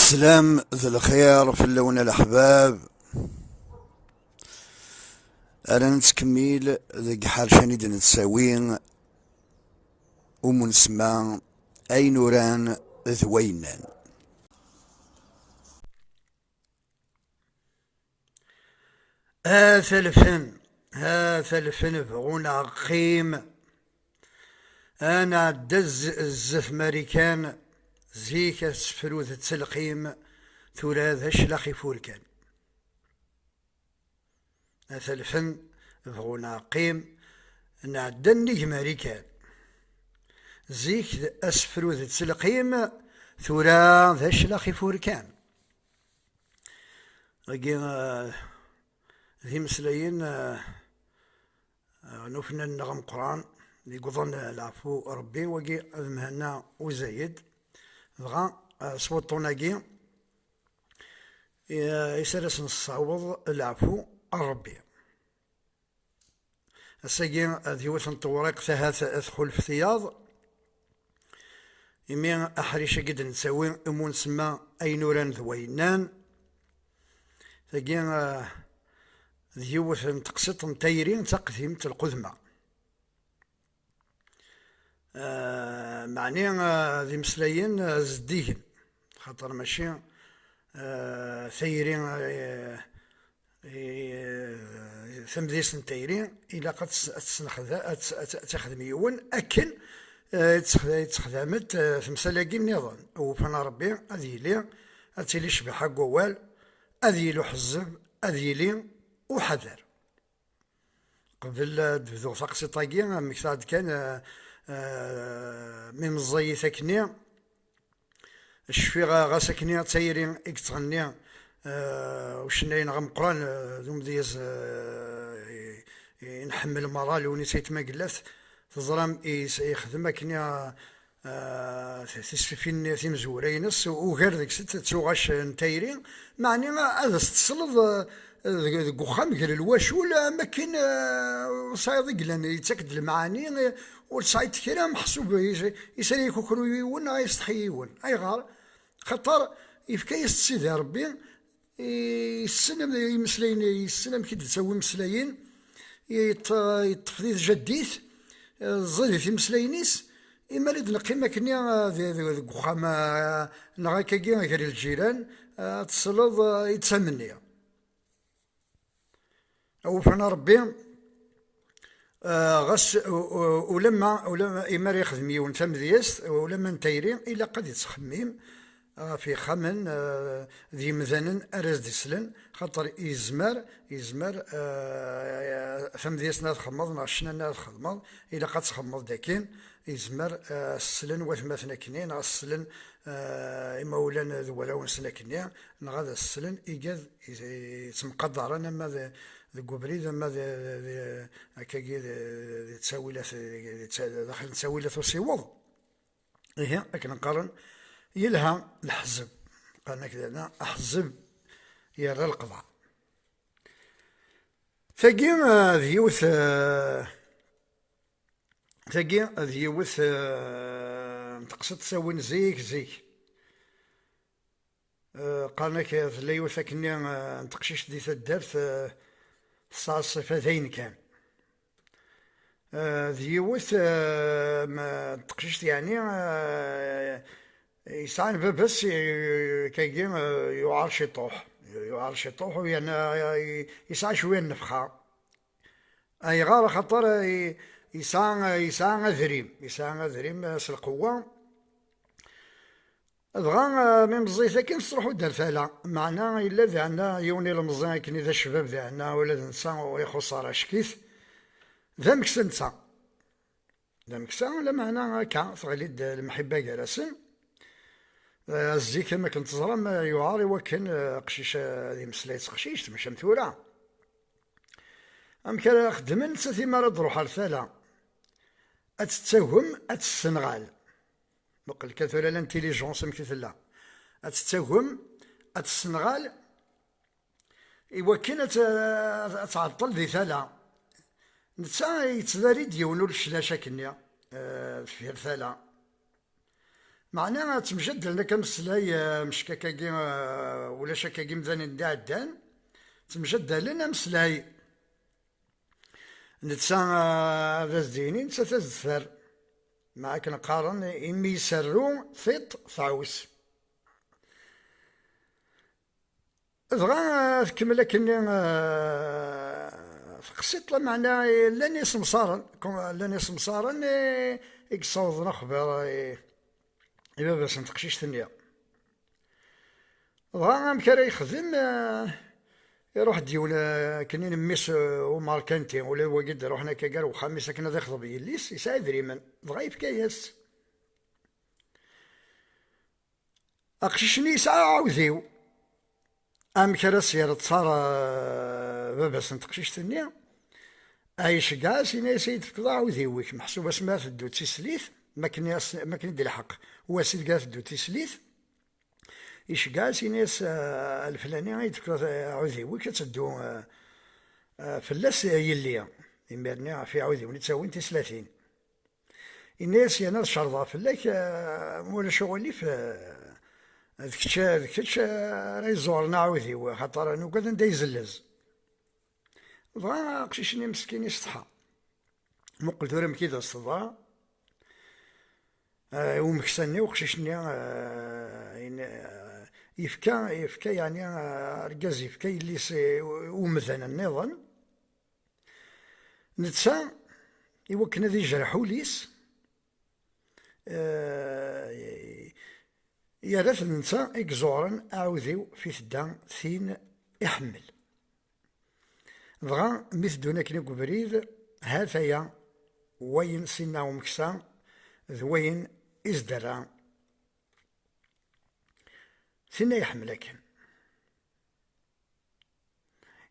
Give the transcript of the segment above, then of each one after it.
السلام ذو الخير في اللون الأحباب. أنا نتكمل ذي حارشاني دي نتساوين ومنسمى أي نوران ذوينان. هذا الفن بغونا قيم. أنا دز الزف ماريكان زيك سفروذ التلقيم ثلاث هشلخي فوركان. هذا الفن بغونا قيم نعدني ماريكان زيك أسفروذ التلقيم ثلاث هشلخي فوركان. ذي مسلايين نوفنا النغم قرآن يقضون العفو ربي وقي المهنا وزايد بغا صوتوناكي يسرس نصاوض العفو ربي. الساقي ذي وثن طوريق ثلاث ادخل في ثياض يمين احريش قد نسوي امون سما اي نوران ذوينان. ثاقي ذي وثن تقسط متايرين تقديم القذمة. معني ذي مسلايين زديهن خاطر ماشي ثيرين ثمديس تايرين إلا قد تخدم يون أكن تخدمت في مسلاقي النظام وفنا ربي هذي لي أتيلي شبح قوال هذي له حزب هذي لي وحذر قبل دفذو فاقسي طاقي مكتاد كان من مزاي ثكني الشفي غاسكني تايرين اكتغني وشناين غم قران ذوم ديز نحمل مرال ونسيت ما قلت تزرام يخدم كنيا تسفين في مزورينس وغير ذيك ست تسوغاش نتايرين معني هذا ستصلد قخام قال الواشول ما كان صايد قلنا يتاكد المعاني والصايد كلام محسوب يسالي كوكرو يون يستحي يون اي غار خطر يفكا يستسيد ربي يسلم يمسلين يسلم كي تسوي مسلايين يطفديد جديث الظل في مسلاينيس إما ريد نقيمة كنيا ذي قخام نغاكا كي غير الجيران تصلد يتسمني وفنا ربي غس ولما إما يخدم يون ثمذيست ولما نتايري إلا قد يتخمم في خمن ذي مذنن أرز ديسلن خاطر يزمر ثمذيست ناد خمض ناشنا ناد خمض إلا قد تخمض داكين يزمر السلن وثمثنا كنين السلن إما ولان ذولاون سنا كنين نغاد السلن إيجاد يتمقدر أنا ماذا ذي قبريد ماذا هكاكي تساوي له داخل تساوي له سيوض إيه لكن نقارن يلها الحزب قالنا كذا أحزب يرى القضاء ثقي ذيوث تقصد تساوي زيك قالنا كذا اللي يوثكني نتقشيش دي الدرس صار صفتين كان ذيوث ما تقشيش يعني يسعن بس كي يعار شطوح ويعني يسعى شوية النفخة أي غار خطر يسعى ذريم القوة بغا من مزيثة كي نصرحو درثالة معنا إلا ذا عنا يوني المزان كني ذا الشباب ذا عنا ولا ذا نسا ويخص راه شكيث ذا مكسا نسا لا معنا كا تغليد المحبة جالسن الزي كما كنت تزرى ما يعاري وكان قشيش ذي مسلايت قشيش ماشي مثورة أم كان خدمن ساتي مرة تروح الثالة أتتوهم أتسنغال نقل كثيرا لانتيليجونس مكتلا أتتوهم أتسنغال إوا كانت تعطل ذي ثالة نتا يتداري ديونو الشلاشة كنيا في الثالة معناها تمجد لنا كمسلاي مش كاكاكي ولا شكاكي مزانين دا عدان تمجد لنا مسلاي نتسا ذا الزيني نتسا تزفر مع كنقارن إمي يسرو ثيط ثعوس دغا تكمل كني قصيت معنا لاني سمسارا يكصوض نخبر إذا باش نتقشيش ثنيا دغا مكرا يخدم يروح ديولا كني نميس وماركانتي ولا وقد روحنا كاكار وخامس كنا ذا خطب يليس يساعد دريمان دغا يفكاياس أقشيشني يسعى عاوذيو كرا سيارة تصار باباس نتقشيش ثنيا ايش كاع سينا سيد تقضى عاوذيوك محسوبة سما تدو تيسليث ما كني دير الحق هو سيد كاع تدو تيسليث ايش كاع سيناس الفلاني يتقضى عاوذيوك تدو فلاس يليا يمرني في عاوذيوني تساوين تيسلاثين الناس انا الشرطة فلاك مولا شغلي في ذكتش راه يزورنا عاوذيو خاطر انا قاعد ندا يزلز بغا قشيشني مسكين يسطحى مقلت ورا مكيدا الصداع ومكسني وقشيشني يفكا يعني ركاز يفكا يليس ومثلا النظام نتسا يوكنا ذي جرحو ليس يا ريت ننسى إكزورن أعوذيو في ثدا ثين يحمل دغا مثل دونا كني كبريد هاتايا وين سينا ومكسا ذوين إزدرا ثنا يحمل كان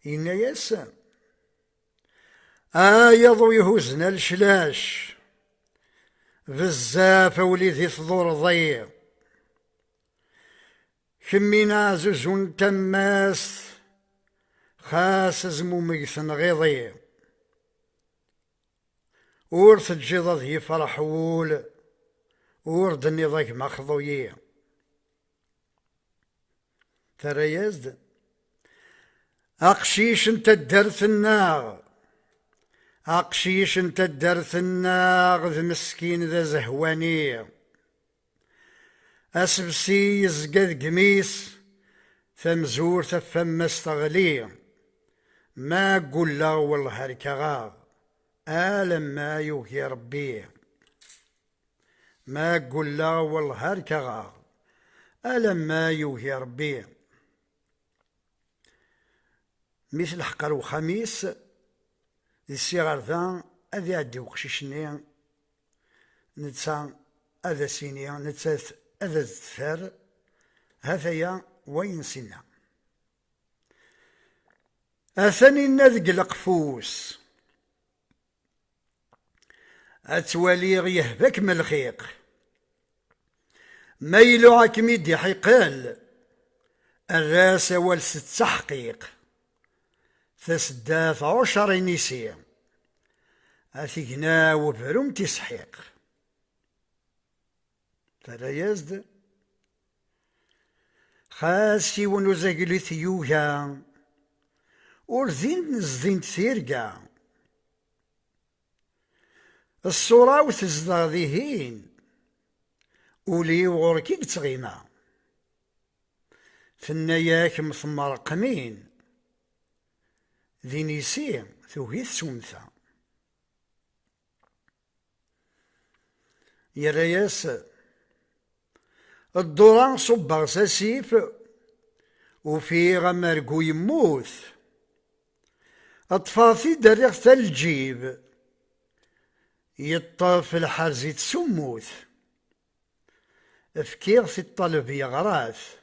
إنا ياس يضو يهوزنا الشلاش بزاف وليدي ثضور ضيق كمينا زوزون تماس خاس زموميث غيضي ورث الجيضة ذي فرحول وردني ضيك مخضوية ترى يزد أقشيش انت الدرث الناغ أقشيش انت الدرث الناغ ذا مسكين ذا زهواني أسبسي يزقد قميس ثمزور ثفم استغلي ما قول له والله هركغاغ آلم ما يوهي ربي ما قول له والله هركغاغ آلم ما يوهي ربي مثل حقر وخميس الصغار ذا أذي عدي وقشيشني نتسا أذا سيني نتسا هذا الزفار هذايا وين سنا أثني نذق القفوس أتوالي يهبك من الخيق ما يلوعك ميدي حقال الراس والست تحقيق تسداث 10 نسيا أثقنا وبرم تسحيق ترى يزد خاسي ونزاقلي ثيوها ورزين نزين ثيرقا الصورة وتزدغ ذيهين ولي وغركي تغيما ثناياك مثمر قمين ذي نيسي ثوهي ثسومثا يا رياس الدوران صبغ ساسيف وفي غمرقو يموث اطفافي دريغ الجيب يطاف الحرز يتسموث افكيغ في الطلب يغراث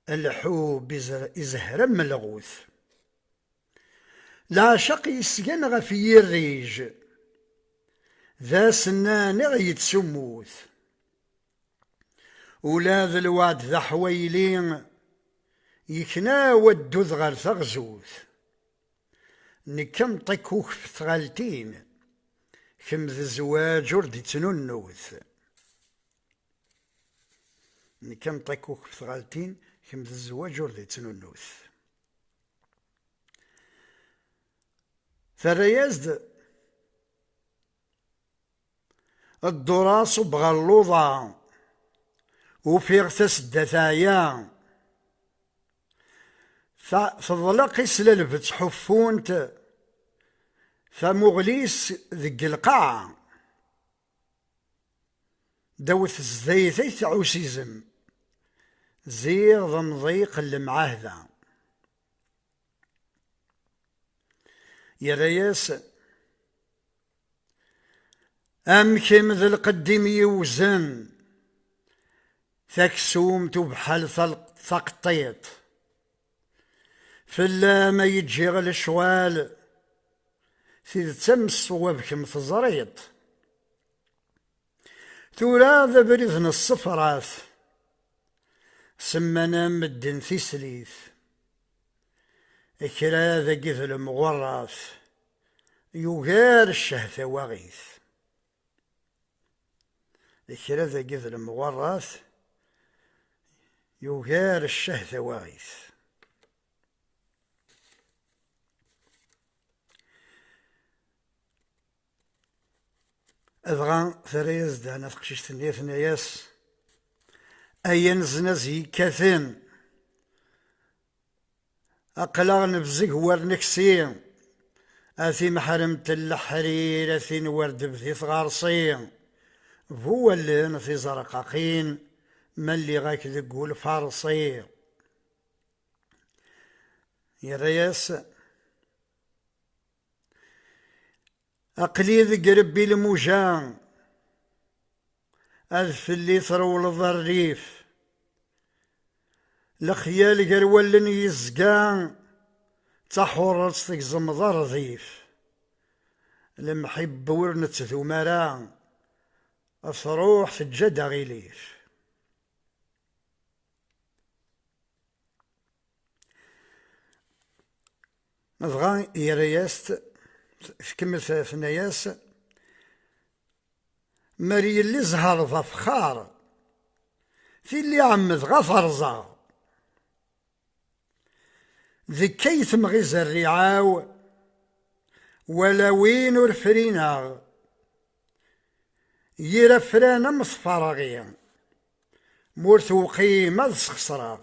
الحوب يزهر ملغوث العشق يسقن غفي الريج ذا سنان يتسموث ولاد الوعد ذا حويلين يكنا ودو ذغر ثغزوث نكم طيكوك في ثغالتين كم ذا زواج ورد يتنونوث كان طيكوك في ثغالتين كم الزواج ور ذي تنونوث ثريازد الدراس بغلوظة وفيغ تسدثايا فضلق يسللف تحفونت فمغليس ذق القاع دوث الزيثي تعوسيزم زيغ ضمضيق اللي معاه ذا يا رياس أمكم ذا القديم يوزن تكسومت بحال ثقطيط فلا ما يجي غير الشوال سيد تمس وبكم تزريط تورا ذا بريذن الصفرات سمنا مدن ثيسليث إكرا ذا قذل المغراث يغار الشهث وغيث إكرا ذا قذل المغراث يغار الشهث وغيث أذغان ثريز دانا تقشيش ثنياس أين زنزي كاثين أقلا نبزق ورنكسي أثي محرمة الحرير أثي نورد بثي ثغارصي هو اللي نثي زرقاقين من اللي غاك ذقول فارصي يا رياس أقلي ذق ربي الموجان أذف اللي ثرول الظريف الخيال قرولن يزقان تحور رصتك زمضر ضيف المحب ورنت ثمران أثروح في الجدة غليف نبغى يا رياست في كمل ثناياس مري اللي زهر فخار في اللي عمد غفرزا ذكيت مغيز الرعاو ولا وين الفرينا يرفرانا مصفرغيا مورثو قيمة سخسراغ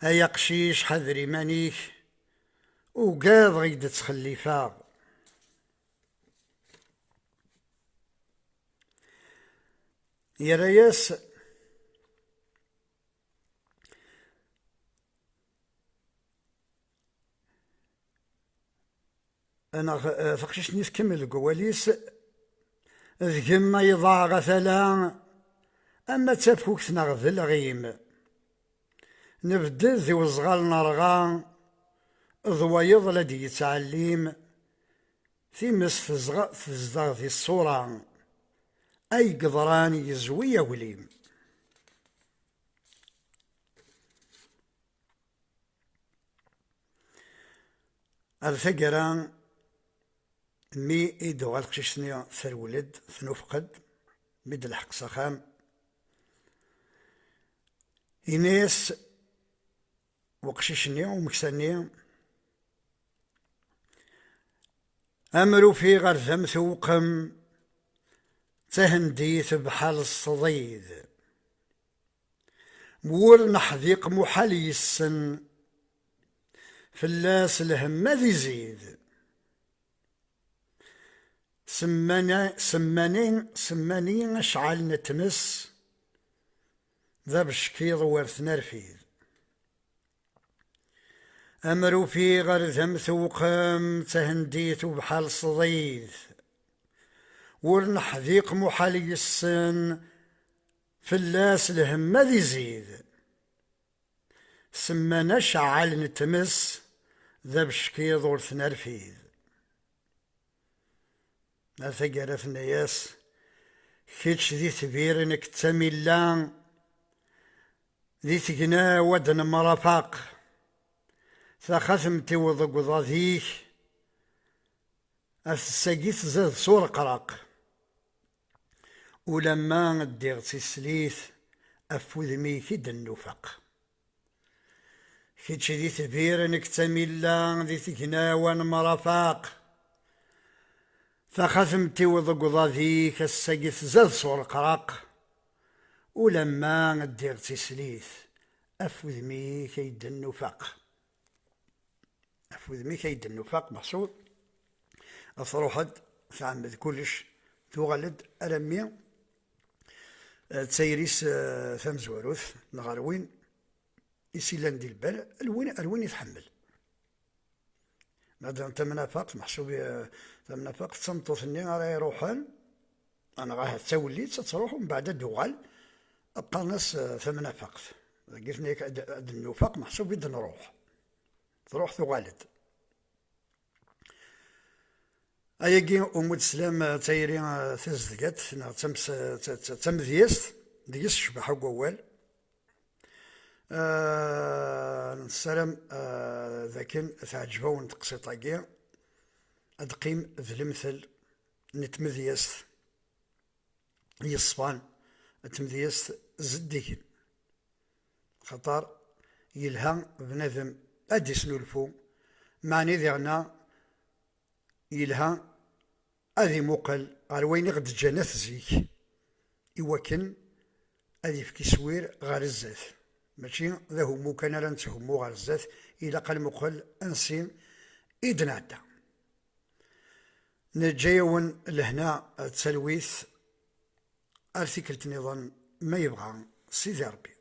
أيا قشيش حذري مانيك وقاض غيد تخليفا يا رياس أنا فقشيش نكمل القواليس ذكما يضاع غثلا أما تفوك ثنغذ الغيم نبدل ذي وزغال نرغان ضويض لدي يتعلم في مس تزدغ في الصورة أي قدران يزوي وليم الفقران مي إيدو غالقشيشني ثرولد ثنفقد مد الحق سخام إناس وقشيشني ومكسني أمرو في غرثم ثوقم تهنديث بحال الصديد مور نحذيق محالي السن فلاس الهم ذي زيد سمانين أشعل نتمس ذا بشكيض ورث نرفيد أمرو في غرثم ثوقم تهنديث بحال صديد ورنحذيق محالي السن فلاس الهم ذي زيد سمانا شعل نتمس ذا بشكيض ورث نرفيد أثقر ثنياس كيتش ذي ثبير انك تميلان ذي تقنا ودن مرافاق ثاخثمتي وضق وضاذيك أثساقيت زاد صور قراق ولما نديغ تسليث أفوذ كيد النفاق. كيتشي دي تبير نكتملا دي تكناوان مرافاق. فخثمتي وضقضا ذيك السقف زاد صور قراق. ولما دير تسليث أفوذ كيد النفاق. أفوذ كيد النفاق محصول أفروحد تعمد كلش تغلد ألمي تسيريس ثم زواروث نغاروين يسيلان دي البال الوين يتحمل. مادام انت منافق محسوب منافق تمطوثني راه يروحان انا راه توليت تروح ومن بعد دوغال ابقى الناس منافقت قلتني النفاق محسوب يد نروح تروح ثغالد. اياكي ام السلام تايري تزدقات تمذيست ديس شبح وقوال. السلام ذاكن تعجبون تقسيطاكي ادقيم ذا المثل نتمذيست يصفان تمذيست زديكن خطر يلها بنادم ادي سنولفو معني ذيغنا يلها أذي مقل غير وين غد جانات زيك إوكن أذي في كسوير غير الزات ماشي ذا همو كان راه نتهمو غير الزات إلا قال مقل أنسين إيدنا عدا نجايون لهنا تسلويث أرتيكلت نظام ما يبغى سيدي ربي.